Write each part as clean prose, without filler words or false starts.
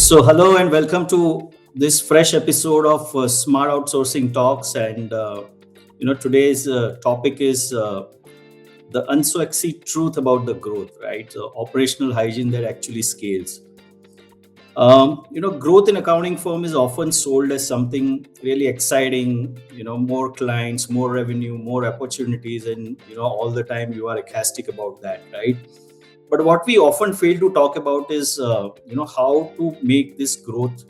So, hello and welcome to this fresh episode of Smart Outsourcing Talks. And today's topic is the unsexy truth about the growth, right? So operational hygiene that actually scales. Growth in accounting firm is often sold as something really exciting. More clients, more revenue, more opportunities, and all the time you are ecstatic about that, right? But what we often fail to talk about is how to make this growth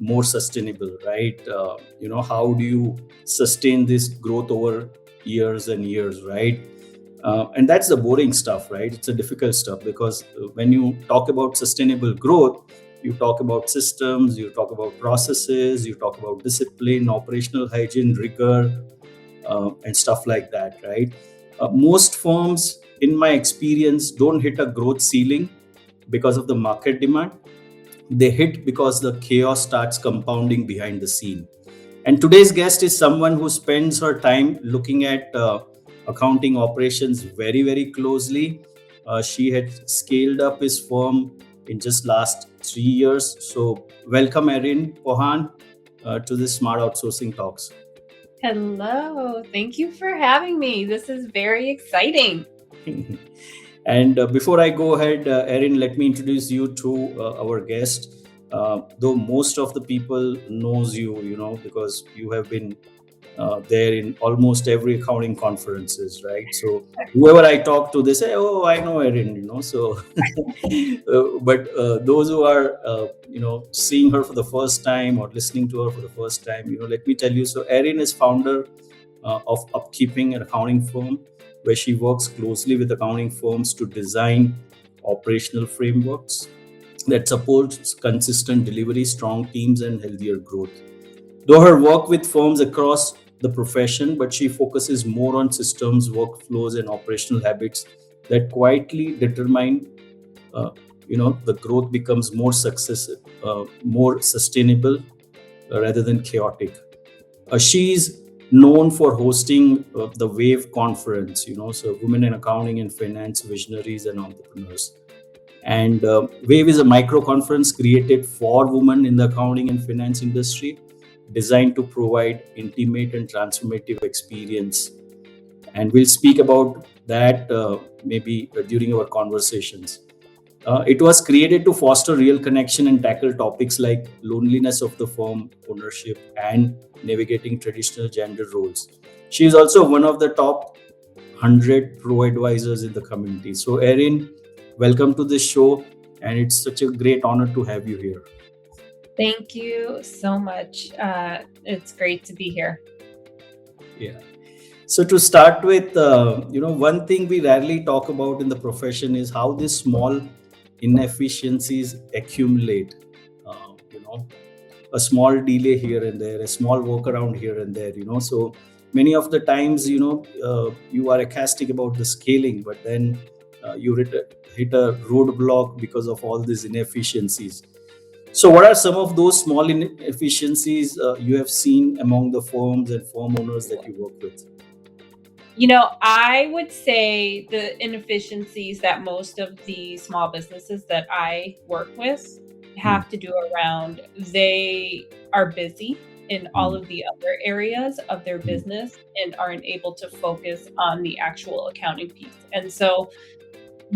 more sustainable, right? How do you sustain this growth over years and years, right? And that's the boring stuff, right? It's a difficult stuff because when you talk about sustainable growth, you talk about systems, you talk about processes, you talk about discipline, operational hygiene, rigor, and stuff like that, right? Most firms, in my experience, don't hit a growth ceiling because of the market demand. They hit because the chaos starts compounding behind the scene. And today's guest is someone who spends her time looking at accounting operations very, very closely. She had scaled up his firm in just last 3 years. So, welcome, Erin Pohan, to the Smart Outsourcing Talks. Hello, thank you for having me. This is very exciting. And before I go ahead, Erin, let me introduce you to our guest. Though most of the people knows you, because you have been there in almost every accounting conferences, right? So whoever I talk to, they say, "Oh, I know Erin," So, but those who are, seeing her for the first time or listening to her for the first time, let me tell you. So, Erin is founder of Upkeeping, an accounting firm, where she works closely with accounting firms to design operational frameworks that supports consistent delivery, strong teams, and healthier growth. Though her work with firms across the profession, but she focuses more on systems, workflows, and operational habits that quietly determine, the growth becomes more sustainable rather than chaotic. She's known for hosting the Wave conference, so Women in Accounting and Finance Visionaries and Entrepreneurs. And Wave is a micro conference created for women in the accounting and finance industry, designed to provide intimate and transformative experience. And we'll speak about that maybe during our conversations. It was created to foster real connection and tackle topics like loneliness of the firm ownership and navigating traditional gender roles. She is also one of the top 100 pro advisors in the community. So, Erin, welcome to the show, and it's such a great honor to have you here. Thank you so much. It's great to be here. Yeah. So to start with, one thing we rarely talk about in the profession is how these small inefficiencies accumulate. Uh, you know, a small delay here and there, a small workaround here and there. So many of the times, you are ecstatic about the scaling, but then hit a roadblock because of all these inefficiencies. So, what are some of those small inefficiencies you have seen among the firms and firm owners that you work with? I would say the inefficiencies that most of the small businesses that I work with Hmm. have to do around they are busy in all Hmm. of the other areas of their Hmm. business and aren't able to focus on the actual accounting piece. And so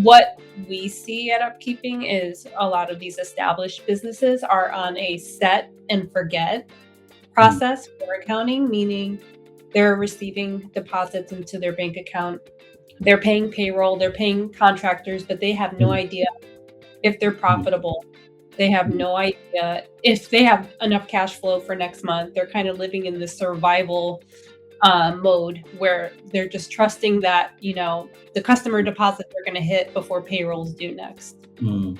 what we see at Upkeeping is a lot of these established businesses are on a set and forget Hmm. process for accounting, meaning they're receiving deposits into their bank account, they're paying payroll, they're paying contractors, but they have no Hmm. idea if they're Hmm. profitable. They have Hmm. no idea if they have enough cash flow for next month. They're kind of living in the survival mode where they're just trusting that, the customer deposits are going to hit before payrolls due next. Hmm.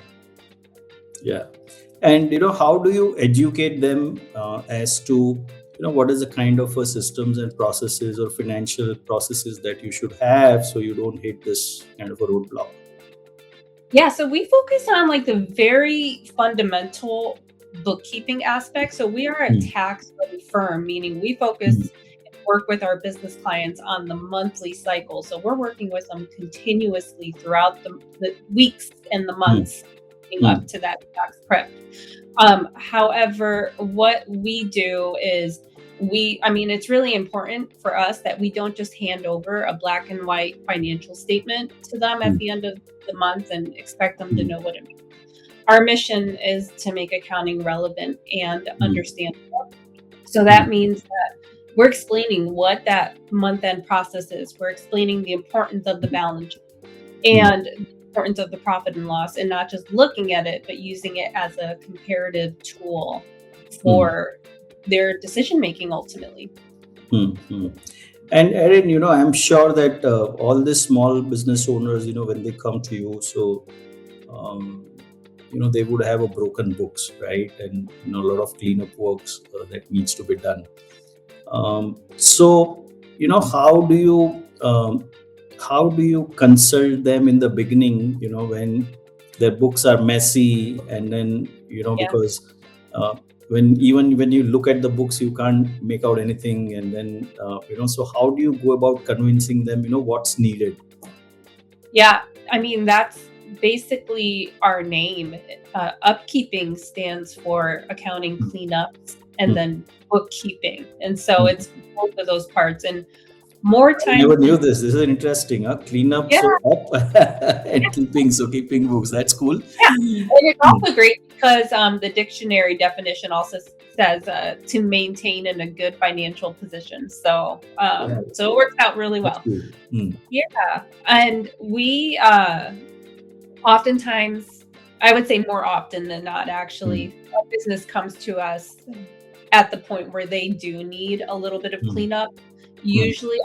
Yeah. And how do you educate them as to what is the kind of systems and processes or financial processes that you should have so you don't hit this kind of a roadblock? Yeah, so we focus on like the very fundamental bookkeeping aspect. So we are a Hmm. tax ready firm, meaning we Hmm. focus and work with our business clients on the monthly cycle. So we're working with them continuously throughout the weeks and the Hmm. months, working Hmm. up to that tax prep. However, what we do is I mean, it's really important for us that we don't just hand over a black and white financial statement to them at Hmm. the end of the month and expect them to Hmm. know what it means. Our mission is to make accounting relevant and Hmm. understandable. So Hmm. that means that we're explaining what that month end process is. We're explaining the importance of the balance sheet Hmm. and the importance of the profit and loss, and not just looking at it, but using it as a comparative tool Hmm. for their decision making ultimately. Hmm. Hmm. And Erin, I'm sure that all these small business owners, when they come to you, so um, they would have a broken books, right? And a lot of cleanup works that needs to be done. So, how do you consult them in the beginning? When their books are messy, and then Yeah. because when you look at the books, you can't make out anything, and then so how do you go about convincing them? What's needed? Yeah, I mean, that's basically our name. Upkeeping stands for accounting Hmm. cleanups and Hmm. then bookkeeping. And so Hmm. it's both of those parts. And more I never times knew than this. This is interesting. Huh? Clean up, yeah, so up, and keeping books. That's cool. yeah. And it's Hmm. also great because the dictionary definition also says to maintain in a good financial position. So Right. so it works out really That's well. cool. Hmm. Yeah. And we oftentimes, I would say more often than not, Hmm. actually, a business comes to us at the point where they do need a little bit of Hmm. cleanup. Hmm. Usually,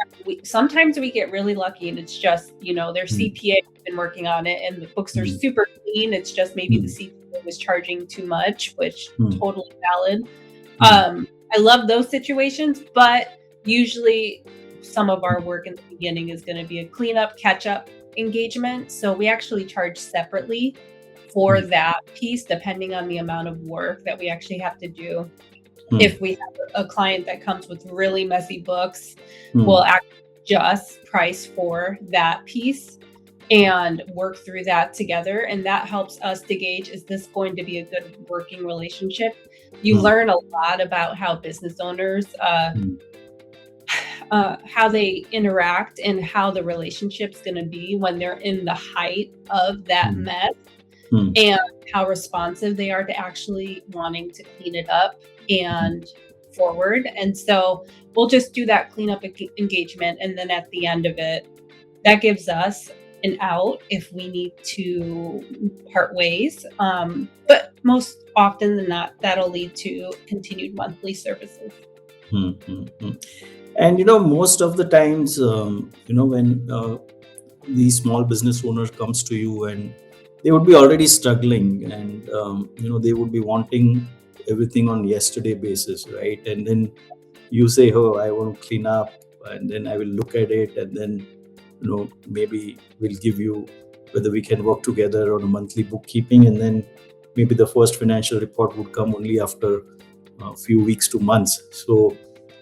sometimes we get really lucky and it's just, their Hmm. CPA has been working on it and the books are Hmm. super clean. It's just maybe the Hmm. CPA was charging too much, which Hmm. totally valid. Hmm. I love those situations, but usually some of our work in the beginning is going to be a cleanup, catch up engagement. So we actually charge separately for Hmm. that piece, depending on the amount of work that we actually have to do. Hmm. If we have a client that comes with really messy books, Hmm. we'll actually just price for that piece and work through that together. And that helps us to gauge, is this going to be a good working relationship? You Hmm. learn a lot about how business owners, Hmm. how they interact and how the relationship's going to be when they're in the height of that Hmm. mess, Hmm. and how responsive they are to actually wanting to clean it up and forward. And so we'll just do that cleanup engagement. And then at the end of it, that gives us an out if we need to part ways. But most often than not, that'll lead to continued monthly services. Hmm. Hmm. Hmm. And most of the times, when these small business owners comes to you, and they would be already struggling, and they would be wanting everything on yesterday basis, right? And then you say, oh, I want to clean up, and then I will look at it, and then maybe we'll give you whether we can work together on a monthly bookkeeping, and then maybe the first financial report would come only after a few weeks to months. So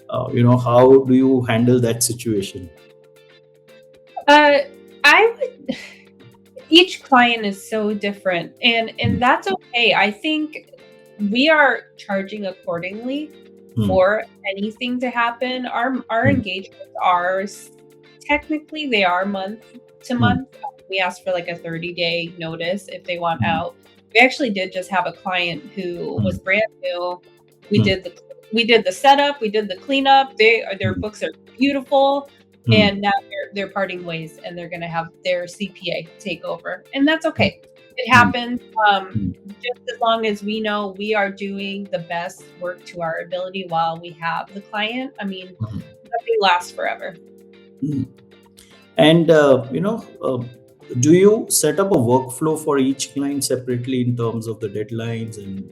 how do you handle that situation? Uh, I would each client is so different, Hmm. and that's okay. I think we are charging accordingly Hmm. for anything to happen. Our Hmm. engagements are technically they are month to Hmm. month. We ask for like a 30-day notice if they want Hmm. out. We actually did just have a client who Hmm. was brand new. We Hmm. did the we did the setup, we did the cleanup. Their Hmm. books are beautiful, Hmm. and now they're parting ways, and they're going to have their CPA take over, and that's Hmm. okay. It Hmm. happens. Hmm. Just as long as we know we are doing the best work to our ability while we have the client. I mean, Hmm. nothing lasts forever. Hmm. And do you set up a workflow for each client separately in terms of the deadlines and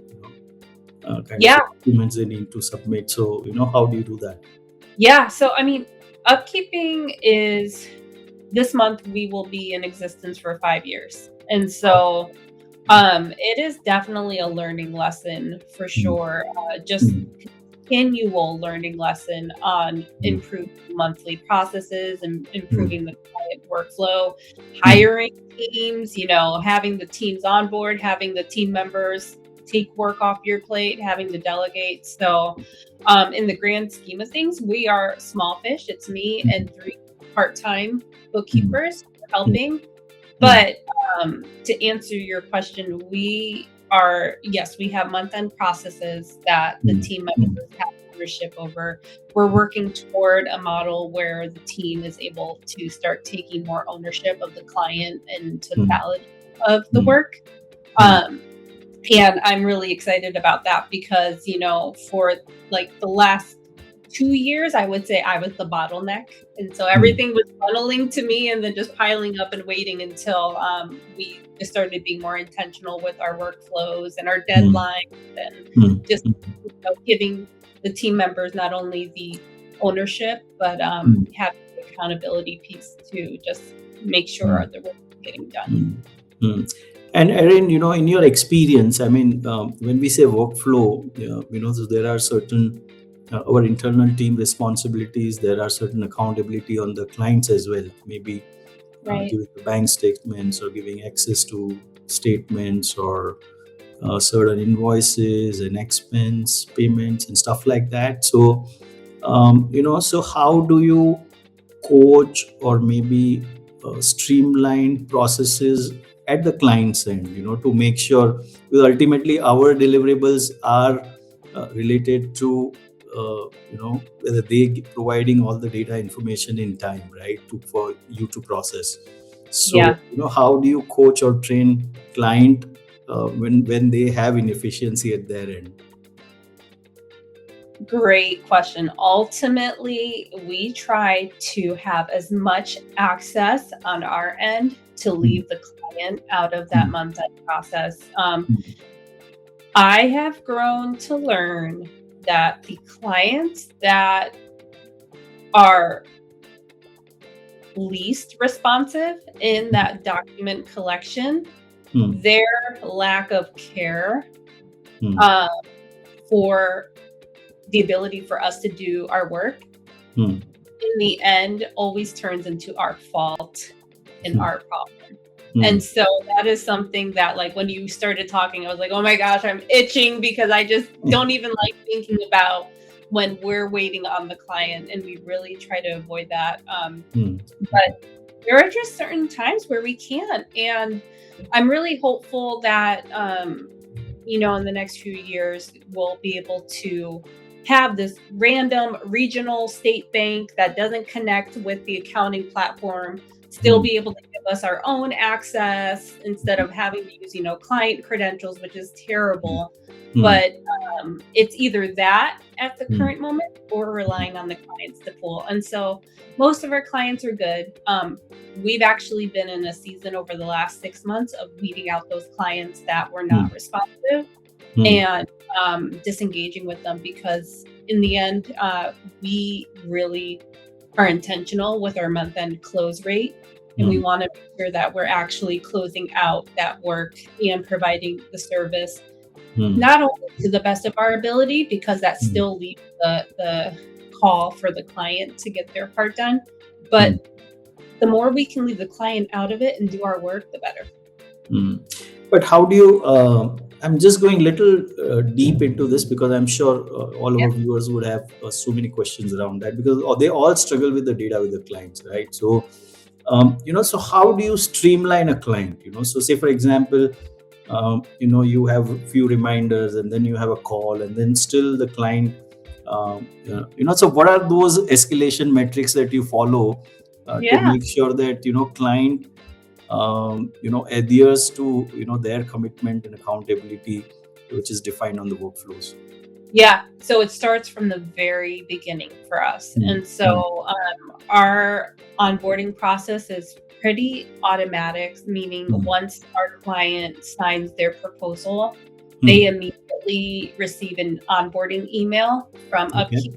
kind of Yeah, documents they need to submit? So how do you do that? yeah. So I mean, upkeeping is this month we will be in existence for 5 years, and so it is definitely a learning lesson for Hmm. sure. Just Hmm. continual learning lesson on mm, improving monthly processes and mm, improving the client workflow, mm, hiring teams, having the teams on board, having the team members take work off your plate, having to delegate. So, in the grand scheme of things, we are small fish. It's me mm, and 3 part-time mm, bookkeepers mm, helping. mm, But to answer your question, yes, we have month-end processes that the mm, team mm, members have ownership over. We're working toward a model where the team is able to start taking more ownership of the client and mm, totality of the mm, work. mm, Um, and I'm really excited about that because, for like the last 2 years, I would say I was the bottleneck. And so mm, everything was funneling to me and then just piling up and waiting until we just started being more intentional with our workflows and our mm, deadlines and mm, just mm, giving the team members not only the ownership, but mm, having the accountability piece to just make sure mm, the work is getting done. mm, mm. And Erin, in your experience, I mean, when we say workflow, so there are certain our internal team responsibilities. There are certain accountability on the clients as well. Maybe Right. giving the bank statements or giving access to statements or certain invoices and expense payments and stuff like that. So, so how do you coach or maybe streamline processes at the client's end, to make sure, because ultimately our deliverables are related to whether providing all the data information in time, right, for you to process. So Yeah. how do you coach or train client when they have inefficiency at their end? Great question. Ultimately, we try to have as much access on our end to Mm, leave the client out of that mm, month-end process. mm, I have grown to learn that the clients that are least responsive in that document collection, mm, their lack of care mm, uh, for the ability for us to do our work mm, in the end always turns into our fault and mm, our problem. And mm, so that is something that, like, when you started talking, I was like, oh my gosh, I'm itching because I just don't even like thinking about when we're waiting on the client. And we really try to avoid that. mm, But there are just certain times where we can't. And I'm really hopeful that, in the next few years, we'll be able to have this random regional state bank that doesn't connect with the accounting platform still mm, be able to give us our own access instead of having to use, client credentials, which is terrible. mm, But it's either that at the mm, current moment or relying on the clients to pull. And so most of our clients are good. We've actually been in a season over the last 6 months of weeding out those clients that were mm, not responsive mm, and disengaging with them because in the end, we really are intentional with our month end close rate. And we mm, want to make sure that we're actually closing out that work and providing the service, mm, not only to the best of our ability, because that mm, still leaves the call for the client to get their part done. mm, But the more we can leave the client out of it and do our work, the better. mm. But how do you? I'm just going little deep into this because I'm sure all Yeah. our viewers would have so many questions around that because they all struggle with the data with the clients, right? So, so how do you streamline a client? So say for example, you have a few reminders and then you have a call and then still the client so what are those escalation metrics that you follow to Yeah. make sure that client adheres to their commitment and accountability which is defined on the workflows? Yeah, so it starts from the very beginning for us. Mm, And mm, so our onboarding process is pretty automatic, meaning mm, once our client signs their proposal, they mm. immediately receive an onboarding email from Okay. Upkeep.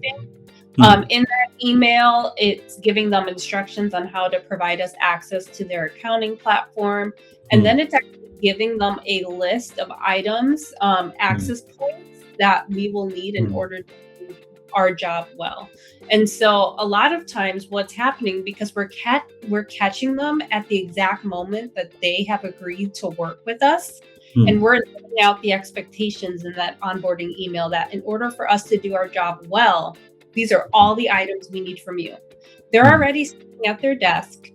Mm, In that email, it's giving them instructions on how to provide us access to their accounting platform. And mm, then it's actually giving them a list of items, mm, access points that we will need in mm, order to our job well. And so a lot of times what's happening, because we're catching them at the exact moment that they have agreed to work with us, and Hmm. we're laying out the expectations in that onboarding email that in order for us to do our job well, these are all the items we need from you. They're Hmm. already sitting at their desk.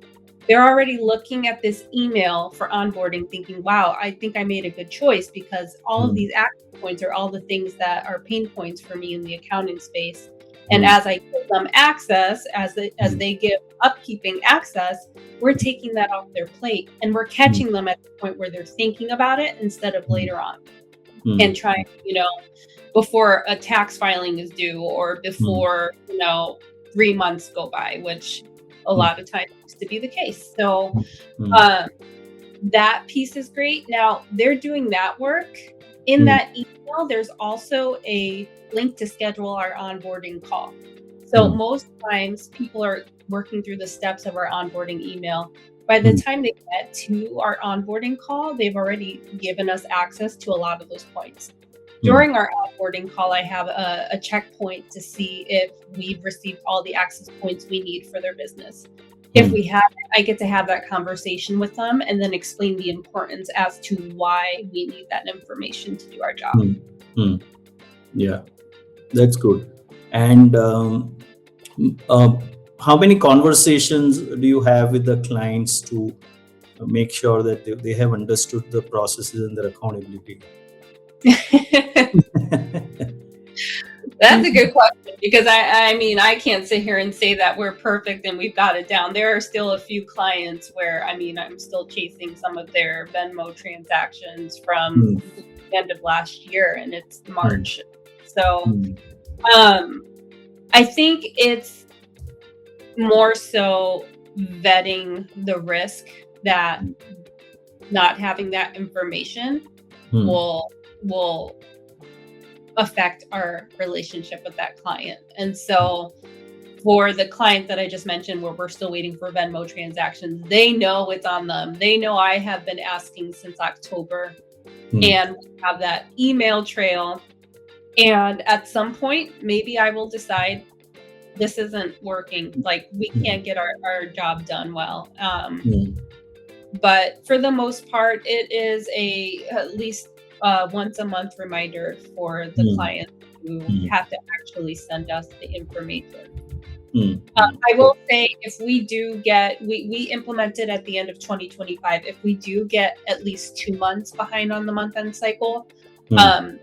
They're already looking at this email for onboarding, thinking, wow, I think I made a good choice because all of Hmm. these action points are all the things that are pain points for me in the accounting space. And Hmm. as I give them access, as Hmm. they give upkeeping access, we're taking that off their plate and we're Hmm. catching them at the point where they're thinking about it instead of Hmm. later on Hmm. and trying, before a tax filing is due or Hmm. before, 3 months go by, which a Hmm. lot of times used to be the case. So Hmm. um, that piece is great. Now they're doing that work. In Hmm. that email, there's also a link to schedule our onboarding call. So Hmm. most times people are working through the steps of our onboarding email. By the Hmm. time they get to our onboarding call, they've already given us access to a lot of those points. Hmm. During our onboarding call, I have a checkpoint to see if we've received all the access points we need for their business. If Hmm. we haven't, I get to have that conversation with them and then explain the importance as to why we need that information to do our job. Hmm. Hmm. Yeah, that's good. And uh, how many conversations do you have with the clients to make sure that they have understood the processes and their accountability? That's a good question because I mean, I can't sit here and say that we're perfect and we've got it down. There are still a few clients where, I mean, I'm still chasing some of their Venmo transactions from Hmm. the end of last year and it's Hmm. March. So, Hmm. um, I think it's more so vetting the risk that not having that information Hmm. will affect our relationship with that client. And so for the client that I just mentioned, where we're still waiting for Venmo transactions, they know it's on them. They know I have been asking since October Hmm. and we have that email trail. And at some point, maybe I will decide this isn't working. Like we Hmm. can't get our job done well. Hmm. But for the most part, it is a at least once a month reminder for the Hmm. client to Hmm. have to actually send us the information. Hmm. Hmm. I will say if we do get, we implemented at the end of 2025, if we do get at least 2 months behind on the month end cycle, Hmm. um,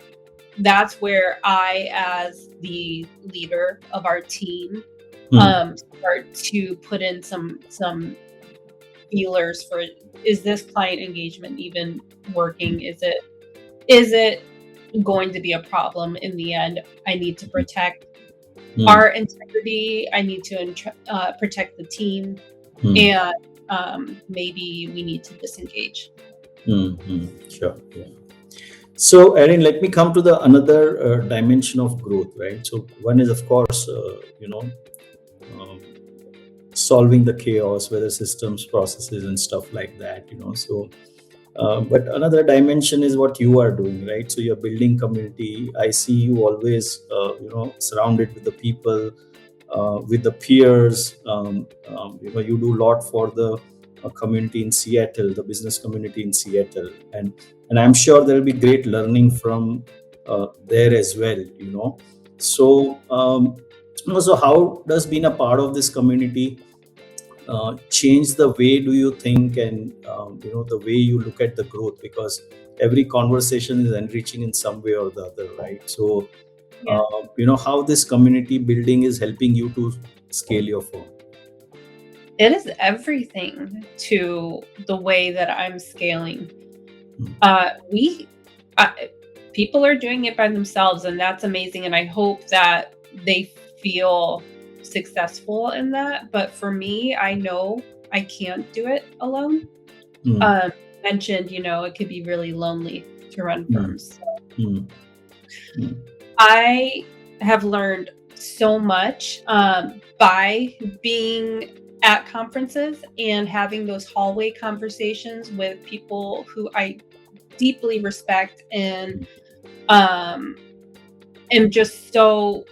that's where I, as the leader of our team, Hmm. start to put in some feelers for, is this client engagement even working? Is it going to be a problem in the end? I need to protect Hmm. our integrity. I need to protect the team, Hmm. and maybe we need to disengage. Hmm. Hmm. Sure. Yeah. So, Erin, let me come to the another dimension of growth, right? So, one is, of course, um, solving the chaos, whether systems, processes, and stuff like that. But another dimension is what you are doing, right? So, you're building community. I see you always, surrounded with the people, with the peers. You do a lot for the community in Seattle, the business community in Seattle, and I'm sure there will be great learning from there as well. So how does being a part of this community change the way do you think and the way you look at the growth, because every conversation is enriching in some way or the other, right? So Yeah, how this community building is helping you to scale your firm. it is everything to the way that I'm scaling. Mm. We uh, People are doing it by themselves, and that's amazing. And I hope that they feel successful in that. But for me, I know I can't do it alone. Mm. Um, Mentioned, it could be really lonely to run Mm. firms. Mm. Mm. I have learned so much by being at conferences and having those hallway conversations with people who I deeply respect and am just so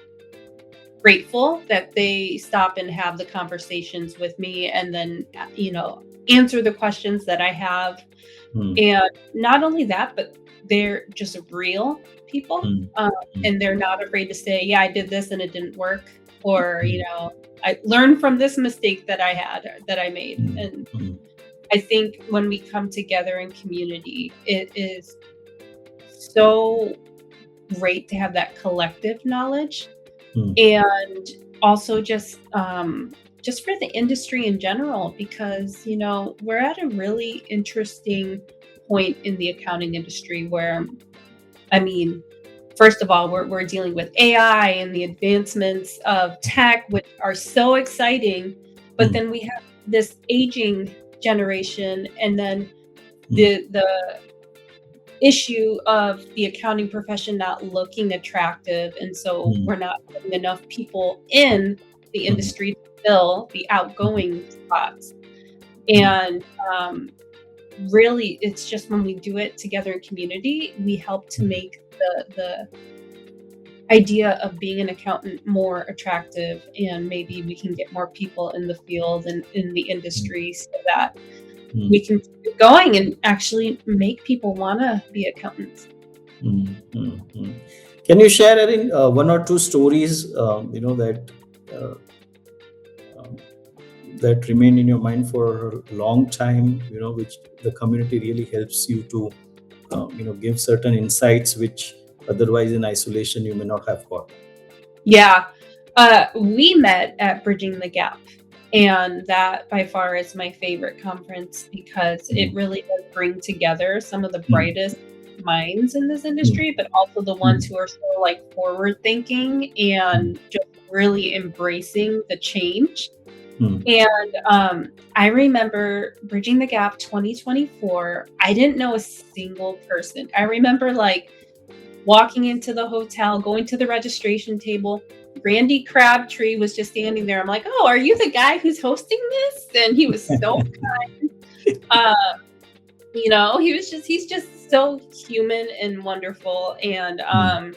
grateful that they stop and have the conversations with me, and then, answer the questions that I have. mm, And not only that, but they're just real people, mm, mm, and they're not afraid to say, "Yeah, I did this and it didn't work," or, mm, "I learned from this mistake that I had or that I made." mm, And mm, I think when we come together in community, it is so great to have that collective knowledge, mm, and also just for the industry in general, because we're at a really interesting point in the accounting industry where, I mean, first of all, we're dealing with AI and the advancements of tech, which are so exciting, but mm, then we have this aging generation, and then mm, the issue of the accounting profession not looking attractive, and so mm, we're not putting enough people in the mm, industry to fill the mm, outgoing spots. mm, And really, it's just when we do it together in community, we help to mm, make the idea of being an accountant more attractive, and maybe we can get more people in the field and in the mm, industry so that we mm, can keep going and actually make people want to be accountants. mm, mm, mm. Can you share, Erin, one or two stories, uh, um, that remain in your mind for a long time, which the community really helps you to, give certain insights which otherwise in isolation you may not have got. Yeah. We met at Bridging the Gap, and that by far is my favorite conference because it Mm, really does bring together some of the mm, brightest minds in this mm, industry, but also the ones mm, who are so like forward thinking mm, and just really embracing the change. mm, And I remember Bridging the Gap 2024. I didn't know a single person. I remember like walking into the hotel, going to the registration table. Randy Crabtree was just standing there. I'm like, "Oh, are you the guy who's hosting this?" And he was so uh, he's just so human and wonderful. And mm,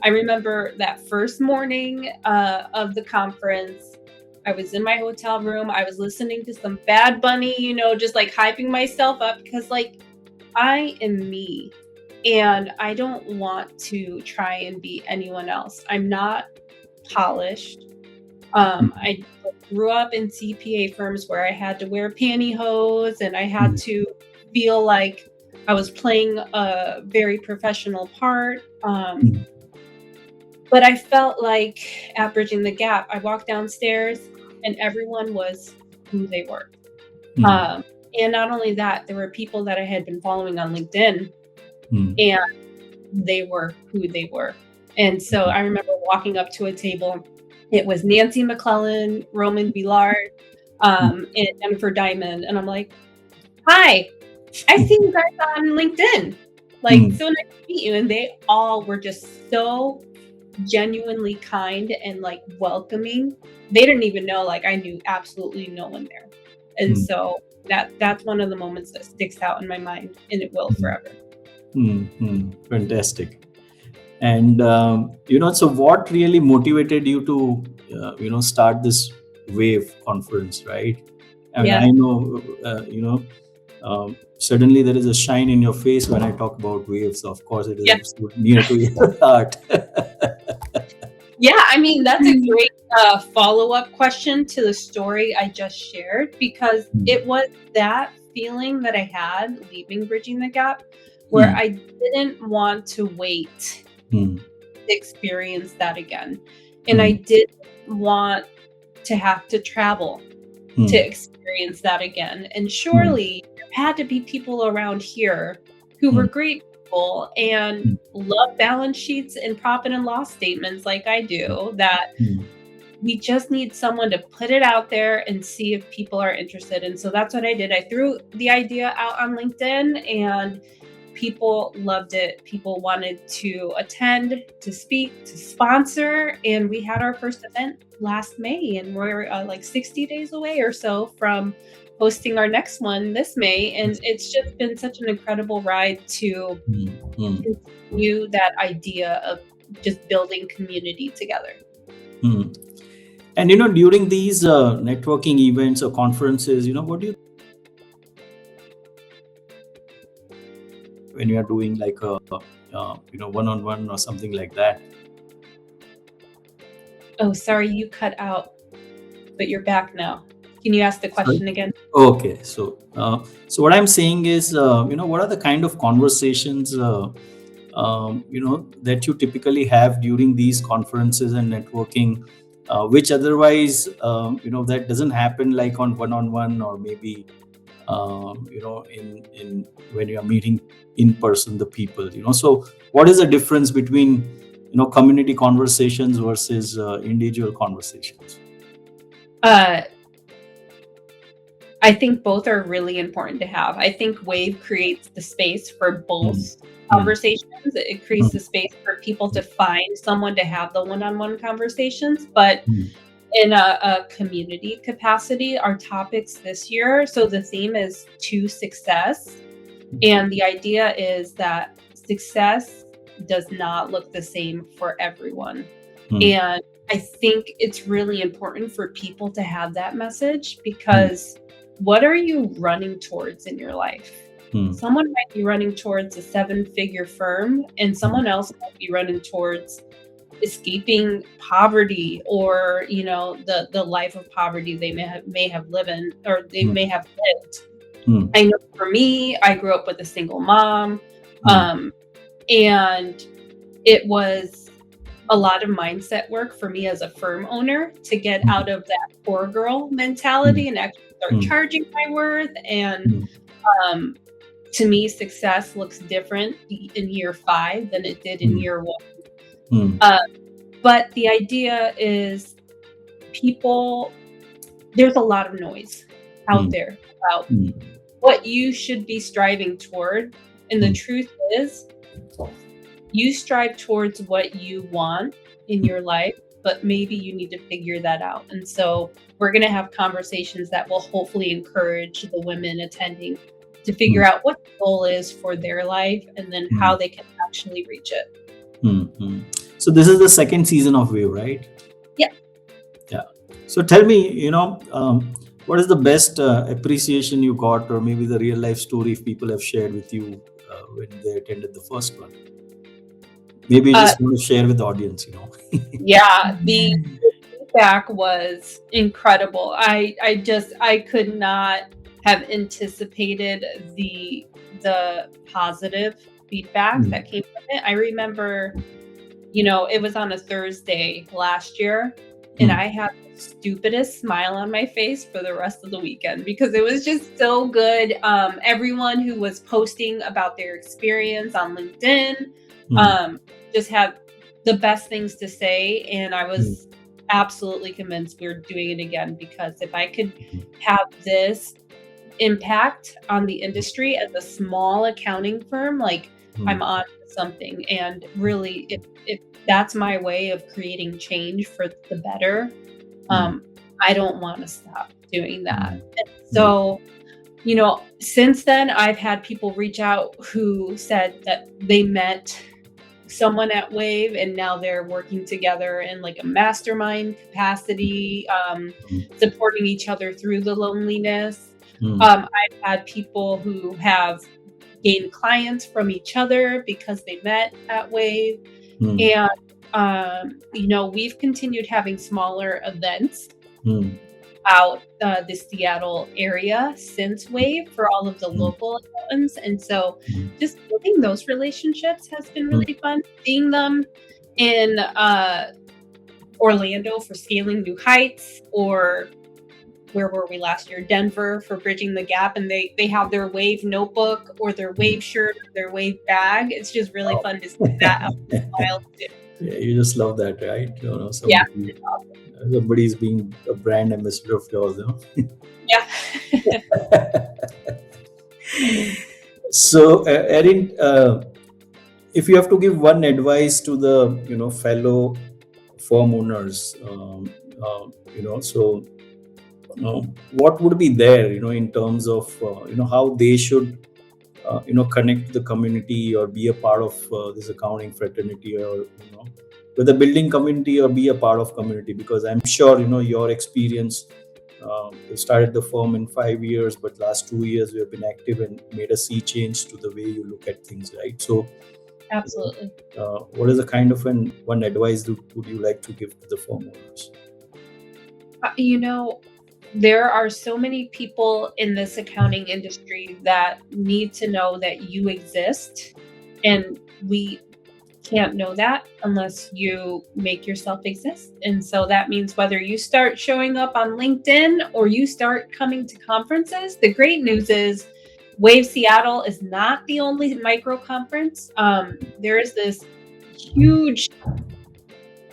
I remember that first morning of the conference, I was in my hotel room. I was listening to some Bad Bunny, just like hyping myself up because like I am me, and I don't want to try and be anyone else. I'm not polished. mm, I grew up in CPA firms where I had to wear pantyhose and I had mm, to feel like I was playing a very professional part. mm, But I felt like at Bridging the Gap, I walked downstairs and everyone was who they were. mm, Um, and not only that, there were people that I had been following on LinkedIn, mm, and they were who they were. And so I remember walking up to a table. It was Nancy McClellan, Roman Villard, mm, and Jennifer Diamond. And I'm like, "Hi, I see you guys on LinkedIn. Like, mm, so nice to meet you." And they all were just so genuinely kind and like welcoming. They didn't even know like I knew absolutely no one there. And mm, so that's one of the moments that sticks out in my mind, and it will mm, forever. Fantastic. And so what really motivated you to start this wave conference, right? I mean, Yeah. I know, suddenly there is a shine in your face when I talk about waves. Of course it is Yeah. absolutely near to your heart. Yeah, I mean, that's a great follow-up question to the story I just shared, because Mm, it was that feeling that I had leaving Bridging the Gap where mm, I didn't want to wait mm, to experience that again. And I mm, didn't want to have to travel to mm, experience that again. And mm, surely there had to be people around here who were mm, great people and mm, love balance sheets and profit and loss statements like I do, that mm, we just need someone to put it out there and see if people are interested. And so that's what I did. I threw the idea out on LinkedIn, and people loved it. People wanted to attend, to speak, to sponsor. And we had our first event last May, and we're like 60 days away or so from hosting our next one this May. And it's just been such an incredible ride to mm, mm. continue that idea of just building community together. Hmm. And during these networking events or conferences, what do you when you are doing like a one-on-one or something like that? Oh, sorry, you cut out, but you're back now. Can you ask the Sorry? question again? Okay, so what I'm saying is, what are the kind of conversations that you typically have during these conferences and networking, which otherwise that doesn't happen like on one-on-one, or maybe in when you are meeting in person the people. So what is the difference between community conversations versus individual conversations? Uh, I think both are really important to have. I think Wave creates the space for Mm, both mm, conversations. It creates mm, the space for people to find someone to have the one-on-one conversations, but mm, in a community capacity, our topics this year, so the theme is to success. And the idea is that success does not look the same for everyone. mm, And I think it's really important for people to have that message, mm, because what are you running towards in your life? mm, Someone might be running towards a seven-figure firm, and mm, someone else might be running towards escaping poverty, or the life of poverty they may have lived in, or they mm, may have lived. mm, I know for me, I grew up with a single mom, mm, um, and it was a lot of mindset work for me as a firm owner to get mm, out of that poor girl mm, mentality and actually start mm, charging my worth. And mm, um, to me, success looks different in year 5 than it did in mm, year 1. mm, Uh, but the idea is, people, there's a lot of noise out mm, there about mm, what you should be striving toward. And the mm, truth is, you strive towards what you want in your life, but maybe you need to figure that out. And so we're going to have conversations that will hopefully encourage the women attending to figure mm, out what the goal is for their life, and then mm, how they can actually reach it. mm, mm. So this is the second season of Wave, right? Yeah. Yeah. So tell me, what is the best appreciation you got, or maybe the real life story if people have shared with you when they attended the first one? Maybe you Uh, just want to share with the audience. yeah. The feedback was incredible. I could not have anticipated the positive feedback Mm, that came from it. I remember, it was on a Thursday last year, and mm, I had the stupidest smile on my face for the rest of the weekend because it was just so good. Everyone who was posting about their experience on LinkedIn mm, um, just had the best things to say, and I mm, was absolutely convinced we were doing it again, because if I could have this impact on the industry as a small accounting firm, like, I'm mm, on to something. And really, if that's my way of creating change for the better, mm, I don't want to stop doing that. mm, And mm, so, since then, I've had people reach out who said that they met someone at Wave, and now they're working together in like a mastermind capacity, supporting each other through the loneliness. mm, I've had people who have gained clients from each other because they met at Wave. mm, And we've continued having smaller events mm, out the Seattle area since Wave for all of the mm, local accountants. And so mm, just building those relationships has been mm, really fun. Seeing them in Orlando for Scaling New Heights, or where were we last year? Denver for Bridging the Gap, and they have their Wave notebook or their Wave shirt or their Wave bag. It's just really wow. fun to see that out in the wild too. Yeah, you just love that, right? Yeah, Somebody is being a brand ambassador of yours. yeah. So, Erin, if you have to give one advice to the fellow firm owners, so what would be there, in terms of how they should connect to the community or be a part of this accounting fraternity, or whether building community or be a part of community, because I'm sure your experience. We started the firm in 5 years, but last 2 years we have been active and made a sea change to the way you look at things, right? So, Absolutely. what is the kind of one advice would you like to give to the firm owners? You know, there are so many people in this accounting industry that need to know that you exist, and we can't know that unless you make yourself exist. And so that means whether you start showing up on LinkedIn or you start coming to conferences, the great news is Wave Seattle is not the only micro conference. There is this huge,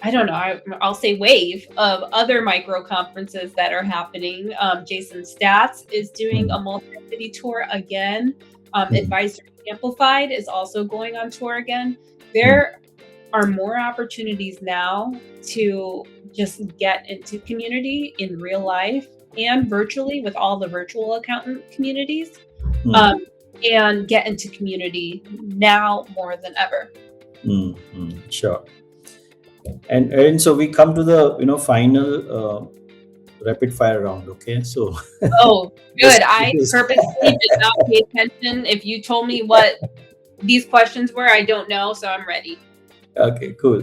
I don't know, I'll say wave of other micro conferences that are happening. Jason Stats is doing a multi-city tour again. Advisory Amplified is also going on tour again. There are more opportunities now to just get into community in real life and virtually with all the virtual accountant communities, and get into community now more than ever. Sure. And so we come to the final rapid fire round. Okay, so Oh, this, good. I this is purposely did not pay attention. If you told me what these questions were, I don't know, so I'm ready. okay, cool.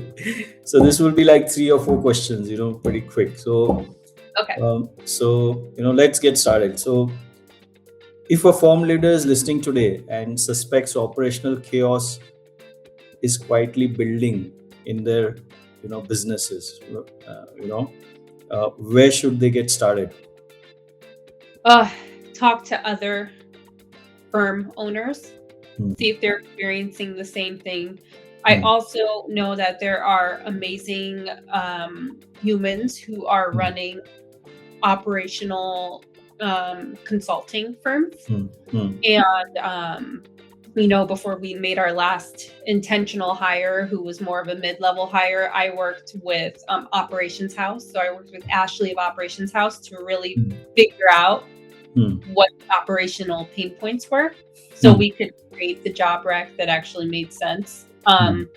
So this will be like 3 or 4 questions, pretty quick. So, Okay. let's get started. So, if a firm leader is listening today and suspects operational chaos is quietly building in their, businesses, where should they get started? Talk to other firm owners, Hmm. see if they're experiencing the same thing. I also know that there are amazing humans who are running operational consulting firms. And before we made our last intentional hire, who was more of a mid-level hire, I worked with Operations House. So I worked with Ashley of Operations House to really figure out what operational pain points were, so we could create the job rec that actually made sense. And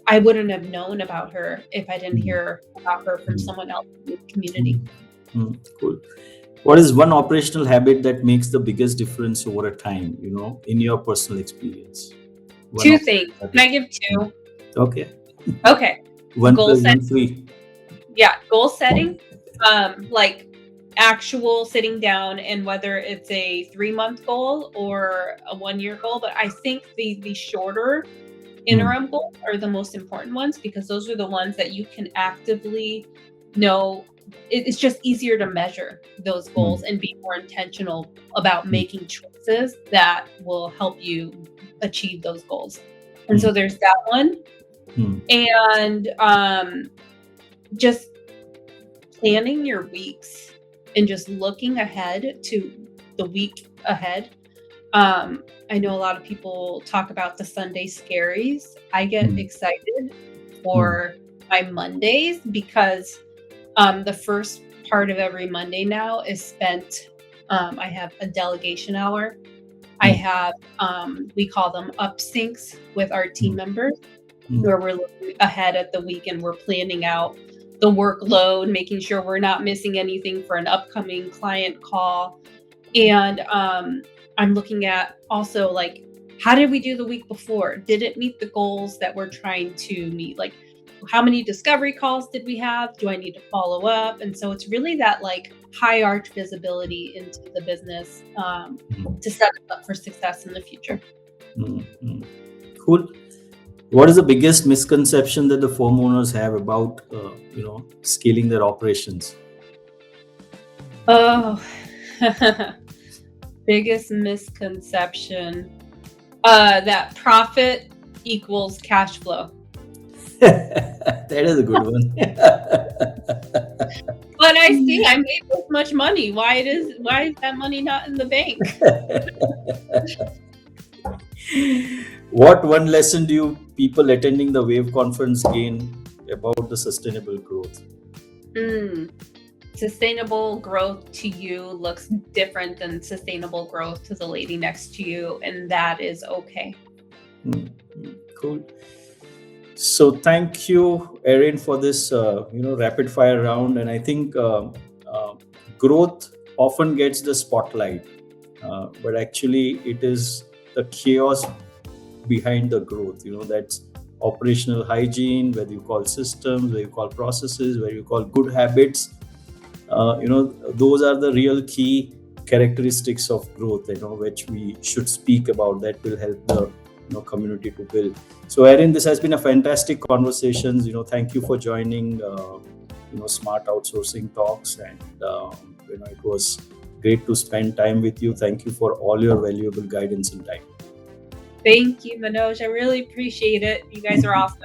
I wouldn't have known about her if I didn't hear about her from someone else in the community. Cool. What is one operational habit that makes the biggest difference over a time, in your personal experience? Two things. Can I give two? Okay. Okay. One Goal plus setting. one free. Yeah, goal setting. Like actual sitting down, and whether it's a 3-month goal or a 1-year goal, but I think the shorter interim goals are the most important ones, because those are the ones that you can actively know. It's just easier to measure those goals and be more intentional about making choices that will help you achieve those goals. And so there's that one. And just planning your weeks and just looking ahead to the week ahead. I know a lot of people talk about the Sunday scaries. I get excited for my Mondays, because the first part of every Monday now is spent, I have a delegation hour. I have, we call them upsyncs with our team members, where we're looking ahead at the week and we're planning out the workload, making sure we're not missing anything for an upcoming client call. And I'm looking at also, like, how did we do the week before? Did it meet the goals that we're trying to meet? Like, how many discovery calls did we have? Do I need to follow up? And so it's really that, like, high arch visibility into the business to set us up for success in the future. Cool. What is the biggest misconception that the firm owners have about, scaling their operations? Oh, biggest misconception, that profit equals cash flow. That is a good one. But I see I made this much money. Why is that money not in the bank? What one lesson do you people attending the Wave conference gain about the sustainable growth? Sustainable growth to you looks different than sustainable growth to the lady next to you, and that is okay. Cool. So thank you, Erin, for this rapid fire round. And I think uh, growth often gets the spotlight, but actually it is the chaos behind the growth. That's operational hygiene, whether you call systems, whether you call processes, whether you call good habits. Those are the real key characteristics of growth, which we should speak about, that will help the community to build. So Erin, this has been a fantastic conversation. Thank you for joining Smart Outsourcing Talks, and it was great to spend time with you. Thank you for all your valuable guidance and time. Thank you, Manoj. I really appreciate it. You guys are awesome.